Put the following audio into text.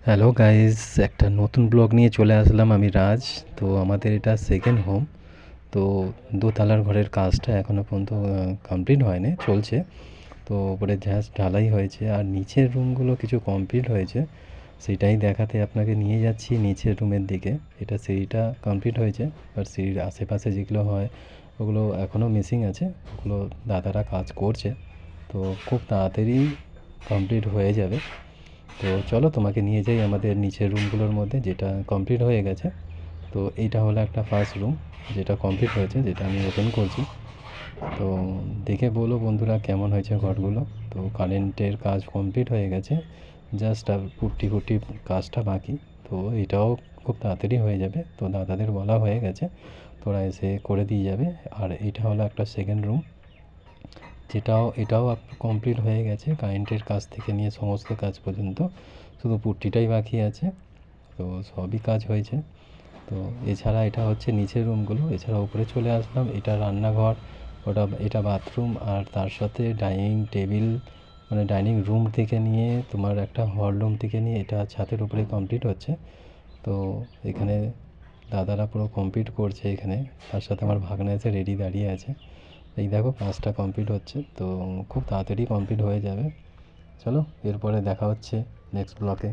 Hello guys, একটা নতুন blog নিয়ে চলে আসলাম। আমি রাজ। তো আমাদের এটা সেকেন্ড হোম। তো দোতলার ঘরের কাজটা এখনও পর্যন্ত কমপ্লিট হয়নি, চলছে। তো ওপরে জাস্ট ঢালাই হয়েছে আর নিচের রুমগুলো কিছু কমপ্লিট হয়েছে, সেটাই দেখাতে আপনাকে নিয়ে যাচ্ছি নিচের রুমের দিকে। এটা সিঁড়িটা কমপ্লিট হয়েছে, আর সিঁড়ির আশেপাশে যেগুলো হয় ওগুলো এখনও মিসিং আছে, ওগুলো দাদারা কাজ করছে। তো খুব তাড়াতাড়ি কমপ্লিট হয়ে যাবে। তো চলো তোমাকে নিয়ে যাই আমাদের নিচের রুমগুলোর মধ্যে, যেটা কমপ্লিট হয়ে গেছে। তো এইটা হলো একটা ফার্স্ট রুম যেটা কমপ্লিট হয়েছে, যেটা আমি ওপেন করছি। তো দেখে বলো বন্ধুরা কেমন হয়েছে ঘরগুলো। তো কারেন্টের কাজ কমপ্লিট হয়ে গেছে, জাস্ট আর পুট্টি ফুটি কাজটা বাকি। তো এটাও খুব তাড়াতাড়ি হয়ে যাবে, তো দাদাদের বলা হয়ে গেছে, তোরা এসে করে দিয়ে যাবে। আর এটা হলো একটা সেকেন্ড রুম, এটাও কমপ্লিট হয়ে গেছে, কারেন্টের কাজ থেকে নিয়ে সমস্ত কাজ পর্যন্ত, শুধু পুট্টিটাই বাকি আছে। তো সবই কাজ হয়েছে। তো এছাড়া এটা হচ্ছে নিচের রুমগুলো। এছাড়া উপরে চলে আসলাম, এটা রান্নাঘর, এটা বাথরুম, আর তার সাথে ডাইনিং টেবিল, মানে ডাইনিং রুম থেকে নিয়ে তোমার একটা হল রুম থেকে নিয়ে এটা ছাদের উপরে কমপ্লিট হচ্ছে। তো এখানে দাদারা পুরো কমপ্লিট করছে এখানে, তার সাথে আমার ভাগনা এসে রেডি দাঁড়িয়ে আছে। এই দেখো কাজটা কমপ্লিট হচ্ছে, তো খুব তাড়াতাড়ি কমপ্লিট হয়ে যাবে। চলো এরপরে দেখা হচ্ছে নেক্সট ব্লকে।